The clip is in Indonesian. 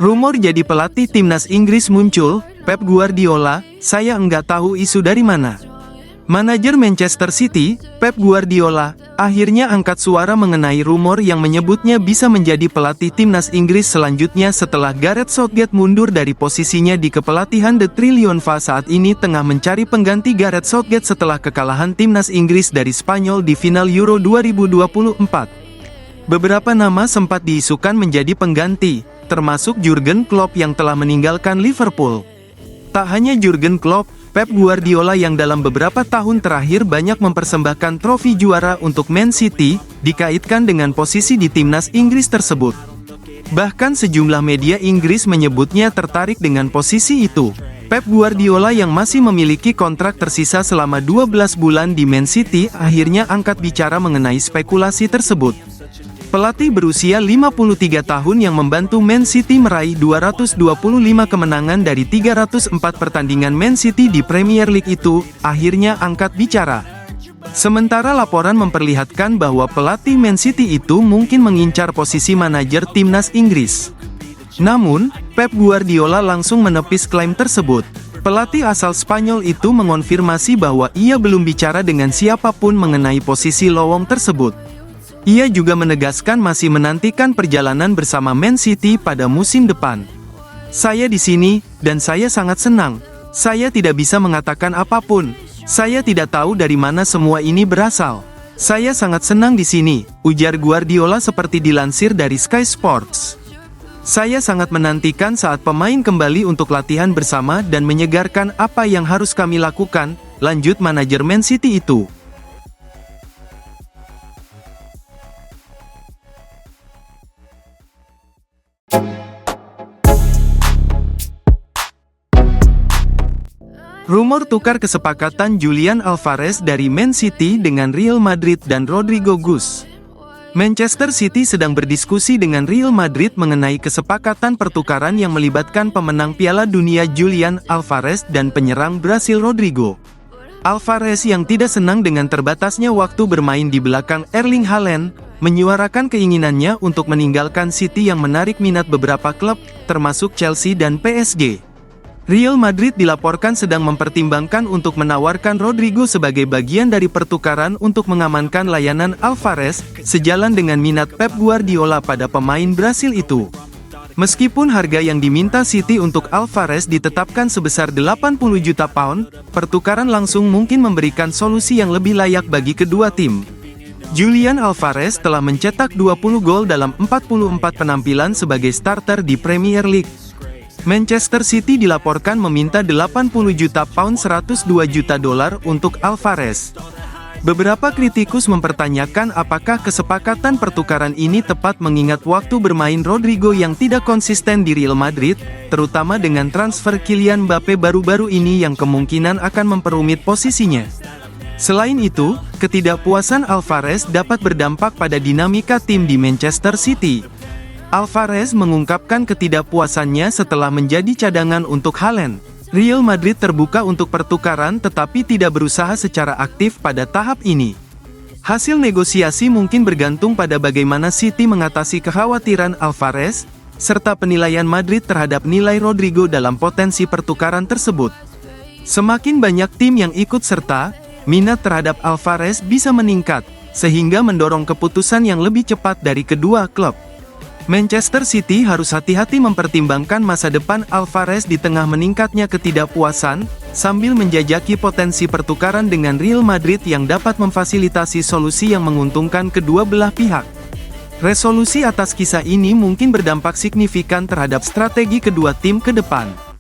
Rumor jadi pelatih timnas Inggris muncul, Pep Guardiola, saya enggak tahu isu dari mana. Manajer Manchester City, Pep Guardiola, akhirnya angkat suara mengenai rumor yang menyebutnya bisa menjadi pelatih timnas Inggris selanjutnya setelah Gareth Southgate mundur dari posisinya di kepelatihan The Trillionfa saat ini tengah mencari pengganti Gareth Southgate setelah kekalahan timnas Inggris dari Spanyol di final Euro 2024. Beberapa nama sempat diisukan menjadi pengganti, termasuk Jurgen Klopp yang telah meninggalkan Liverpool. Tak hanya Jurgen Klopp, Pep Guardiola yang dalam beberapa tahun terakhir banyak mempersembahkan trofi juara untuk Man City, dikaitkan dengan posisi di timnas Inggris tersebut. Bahkan sejumlah media Inggris menyebutnya tertarik dengan posisi itu. Pep Guardiola yang masih memiliki kontrak tersisa selama 12 bulan di Man City akhirnya angkat bicara mengenai spekulasi tersebut. Pelatih berusia 53 tahun yang membantu Man City meraih 225 kemenangan dari 304 pertandingan Man City di Premier League itu, akhirnya angkat bicara. Sementara laporan memperlihatkan bahwa pelatih Man City itu mungkin mengincar posisi manajer timnas Inggris. Namun, Pep Guardiola langsung menepis klaim tersebut. Pelatih asal Spanyol itu mengonfirmasi bahwa ia belum bicara dengan siapapun mengenai posisi lowong tersebut. Ia juga menegaskan masih menantikan perjalanan bersama Man City pada musim depan. Saya di sini, dan saya sangat senang. Saya tidak bisa mengatakan apapun. Saya tidak tahu dari mana semua ini berasal. Saya sangat senang di sini, ujar Guardiola seperti dilansir dari Sky Sports. Saya sangat menantikan saat pemain kembali untuk latihan bersama dan menyegarkan apa yang harus kami lakukan, lanjut manajer Man City itu. Rumor tukar kesepakatan Julian Alvarez dari Man City dengan Real Madrid dan Rodrigo Gus. Manchester City sedang berdiskusi dengan Real Madrid mengenai kesepakatan pertukaran yang melibatkan pemenang Piala Dunia Julian Alvarez dan penyerang Brasil Rodrigo. Alvarez yang tidak senang dengan terbatasnya waktu bermain di belakang Erling Haaland, menyuarakan keinginannya untuk meninggalkan City yang menarik minat beberapa klub, termasuk Chelsea dan PSG. Real Madrid dilaporkan sedang mempertimbangkan untuk menawarkan Rodrigo sebagai bagian dari pertukaran untuk mengamankan layanan Alvarez, sejalan dengan minat Pep Guardiola pada pemain Brasil itu. Meskipun harga yang diminta City untuk Alvarez ditetapkan sebesar 80 juta pound, pertukaran langsung mungkin memberikan solusi yang lebih layak bagi kedua tim. Julian Alvarez telah mencetak 20 gol dalam 44 penampilan sebagai starter di Premier League. Manchester City dilaporkan meminta 80 juta pound $102 juta untuk Alvarez. Beberapa kritikus mempertanyakan apakah kesepakatan pertukaran ini tepat mengingat waktu bermain Rodrigo yang tidak konsisten di Real Madrid, terutama dengan transfer Kylian Mbappe baru-baru ini yang kemungkinan akan memperumit posisinya. Selain itu, ketidakpuasan Alvarez dapat berdampak pada dinamika tim di Manchester City. Alvarez mengungkapkan ketidakpuasannya setelah menjadi cadangan untuk Haaland. Real Madrid terbuka untuk pertukaran tetapi tidak berusaha secara aktif pada tahap ini. Hasil negosiasi mungkin bergantung pada bagaimana City mengatasi kekhawatiran Alvarez, serta penilaian Madrid terhadap nilai Rodrigo dalam potensi pertukaran tersebut. Semakin banyak tim yang ikut serta, minat terhadap Alvarez bisa meningkat, sehingga mendorong keputusan yang lebih cepat dari kedua klub. Manchester City harus hati-hati mempertimbangkan masa depan Alvarez di tengah meningkatnya ketidakpuasan, sambil menjajaki potensi pertukaran dengan Real Madrid yang dapat memfasilitasi solusi yang menguntungkan kedua belah pihak. Resolusi atas kisah ini mungkin berdampak signifikan terhadap strategi kedua tim ke depan.